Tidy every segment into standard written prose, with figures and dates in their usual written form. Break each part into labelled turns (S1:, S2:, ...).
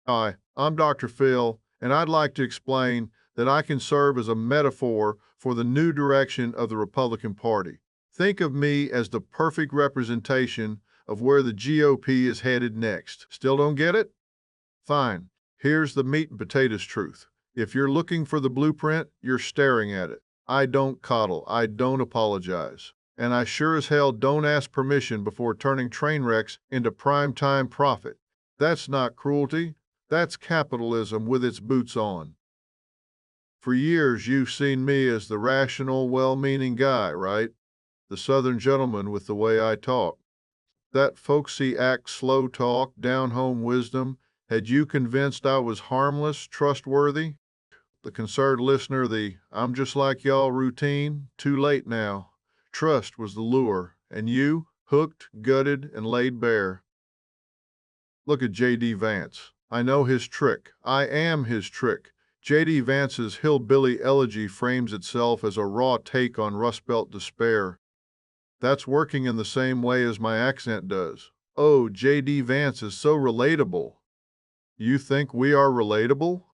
S1: Hi, I'm Dr. Phil, and I'd like to explain that I can serve as a metaphor for the new direction of the Republican Party. Think of me as the perfect representation of where the GOP is headed next. Still don't get it? Fine. Here's the meat and potatoes truth. If you're looking for the blueprint, you're staring at it. I don't coddle. I don't apologize. And I sure as hell don't ask permission before turning train wrecks into primetime profit. That's not cruelty. That's capitalism with its boots on. For years, you've seen me as the rational, well-meaning guy, right? The Southern gentleman with the way I talk. That folksy act, slow talk, down-home wisdom, had you convinced I was harmless, trustworthy? The concerned listener, the I'm just like y'all routine? Too late now. Trust was the lure, and you, hooked, gutted, and laid bare. Look at J.D. Vance. I know his trick. I am his trick. J.D. Vance's hillbilly elegy frames itself as a raw take on Rust Belt despair. That's working in the same way as my accent does. Oh, J.D. Vance is so relatable. You think we are relatable?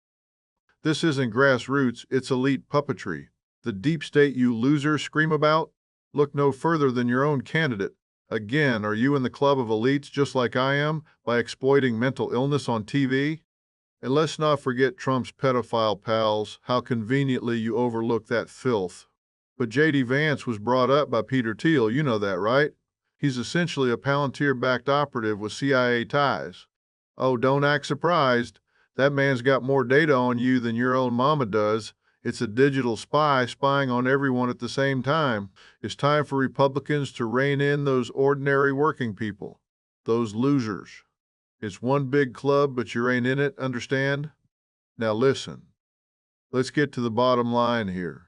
S1: This isn't grassroots, it's elite puppetry. The deep state you losers scream about? Look no further than your own candidate. Again, are you in the club of elites just like I am by exploiting mental illness on TV? And let's not forget Trump's pedophile pals, how conveniently you overlook that filth. But J.D. Vance was brought up by Peter Thiel, you know that, right? He's essentially a Palantir-backed operative with CIA ties. Oh, don't act surprised. That man's got more data on you than your own mama does. It's a digital spy spying on everyone at the same time. It's time for Republicans to rein in those ordinary working people, those losers. It's one big club, but you ain't in it, understand? Now listen, let's get to the bottom line here.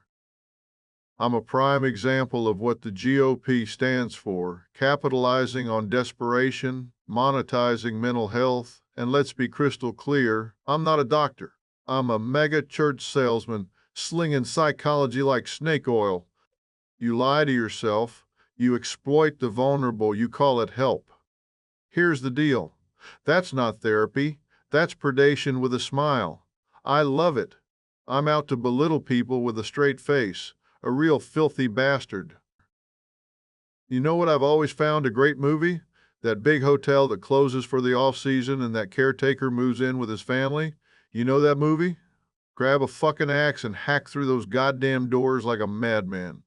S1: I'm a prime example of what the GOP stands for, capitalizing on desperation, monetizing mental health, and let's be crystal clear, I'm not a doctor. I'm a mega church salesman, slinging psychology like snake oil. You lie to yourself, you exploit the vulnerable, you call it help. Here's the deal. That's not therapy. That's predation with a smile. I love it. I'm out to belittle people with a straight face, a real filthy bastard. You know what I've always found a great movie? That big hotel that closes for the off-season and that caretaker moves in with his family. You know that movie? Grab a fucking axe and hack through those goddamn doors like a madman.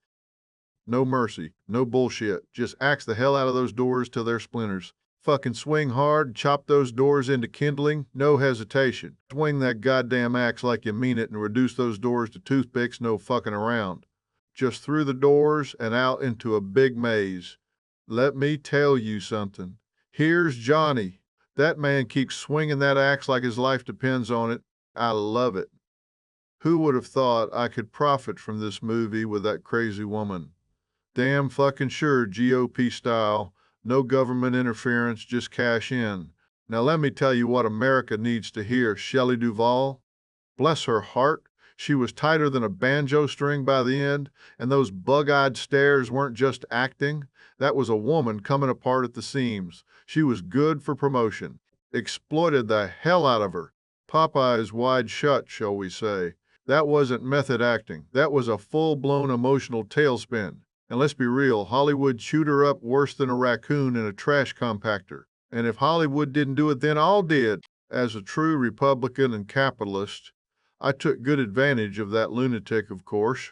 S1: No mercy, no bullshit. Just axe the hell out of those doors till they're splinters. Fucking swing hard, chop those doors into kindling, no hesitation. Swing that goddamn axe like you mean it and reduce those doors to toothpicks, no fucking around. Just through the doors and out into a big maze. Let me tell you something. Here's Johnny. That man keeps swinging that axe like his life depends on it. I love it. Who would have thought I could profit from this movie with that crazy woman? Damn fucking sure, GOP style. No government interference, just cash in. Now let me tell you what America needs to hear, Shelley Duvall. Bless her heart, she was tighter than a banjo string by the end, and those bug-eyed stares weren't just acting. That was a woman coming apart at the seams. She was good for promotion. Exploited the hell out of her. Popeye's wide shut, shall we say. That wasn't method acting. That was a full-blown emotional tailspin. And let's be real, Hollywood chewed her up worse than a raccoon in a trash compactor. And if Hollywood didn't do it, then all did. As a true Republican and capitalist, I took good advantage of that lunatic, of course.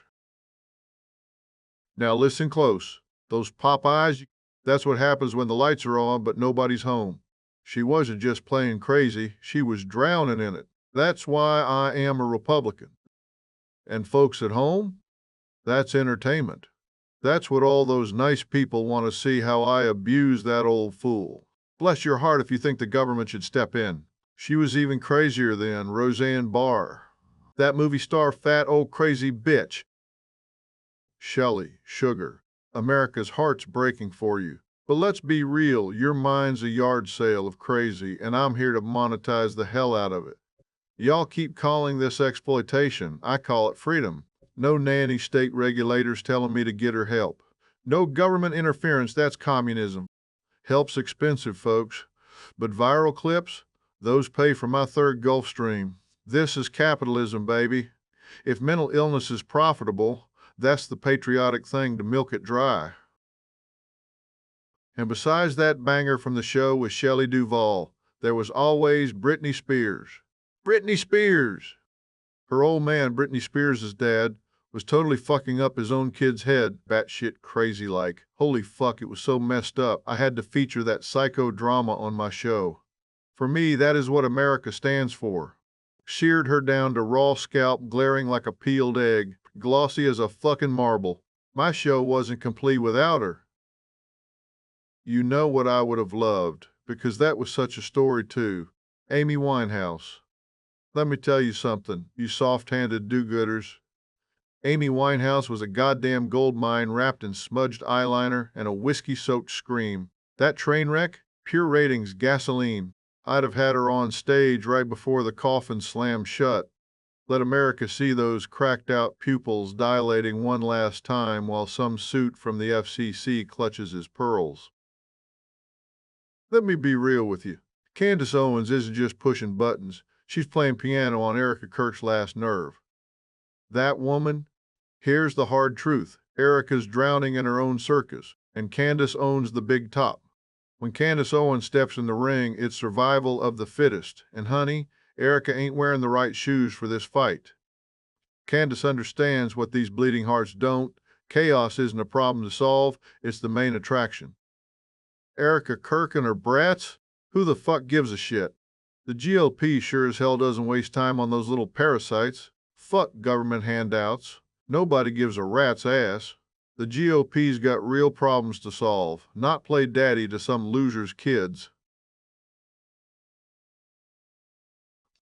S1: Now listen close. Those Popeyes, that's what happens when the lights are on but nobody's home. She wasn't just playing crazy, she was drowning in it. That's why I am a Republican. And folks at home, that's entertainment. That's what all those nice people want to see, how I abuse that old fool. Bless your heart if you think the government should step in. She was even crazier than Roseanne Barr. That movie star fat old crazy bitch. Shelley, sugar, America's heart's breaking for you. But let's be real, your mind's a yard sale of crazy, and I'm here to monetize the hell out of it. Y'all keep calling this exploitation. I call it freedom. No nanny state regulators telling me to get her help. No government interference, that's communism. Help's expensive, folks. But viral clips? Those pay for my third Gulf Stream. This is capitalism, baby. If mental illness is profitable, that's the patriotic thing to milk it dry. And besides that banger from the show with Shelley Duvall, there was always Britney Spears. Britney Spears! Her old man, Britney Spears' dad, was totally fucking up his own kid's head, batshit crazy like. Holy fuck, it was so messed up, I had to feature that psychodrama on my show. For me, that is what America stands for. Sheared her down to raw scalp, glaring like a peeled egg, glossy as a fucking marble. My show wasn't complete without her. You know what I would have loved, because that was such a story too. Amy Winehouse. Let me tell you something, you soft-handed do-gooders. Amy Winehouse was a goddamn gold mine wrapped in smudged eyeliner and a whiskey-soaked scream. That train wreck? Pure ratings, gasoline. I'd have had her on stage right before the coffin slammed shut. Let America see those cracked-out pupils dilating one last time while some suit from the FCC clutches his pearls. Let me be real with you. Candace Owens isn't just pushing buttons. She's playing piano on Erica Kirk's last nerve. That woman? Here's the hard truth. Erica's drowning in her own circus, and Candace owns the big top. When Candace Owens steps in the ring, it's survival of the fittest. And honey, Erica ain't wearing the right shoes for this fight. Candace understands what these bleeding hearts don't. Chaos isn't a problem to solve, it's the main attraction. Erica Kirk and her brats? Who the fuck gives a shit? The GOP sure as hell doesn't waste time on those little parasites. Fuck government handouts. Nobody gives a rat's ass. The GOP's got real problems to solve, not play daddy to some loser's kids.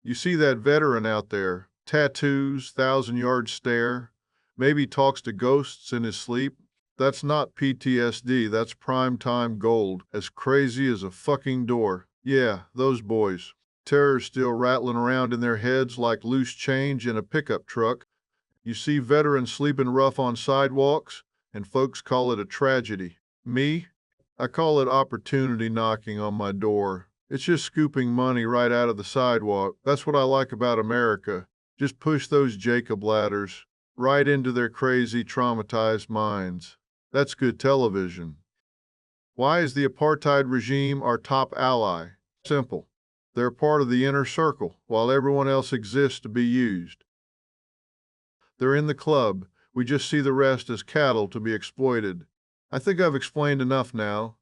S1: You see that veteran out there, tattoos, thousand-yard stare, maybe talks to ghosts in his sleep? That's not PTSD, that's prime-time gold, as crazy as a fucking door. Yeah, those boys. Terror's still rattling around in their heads like loose change in a pickup truck. You see veterans sleeping rough on sidewalks, and folks call it a tragedy. Me? I call it opportunity knocking on my door. It's just scooping money right out of the sidewalk. That's what I like about America. Just push those Jacob ladders right into their crazy, traumatized minds. That's good television. Why is the apartheid regime our top ally? Simple. They're part of the inner circle, while everyone else exists to be used. They're in the club. We just see the rest as cattle to be exploited. I think I've explained enough now.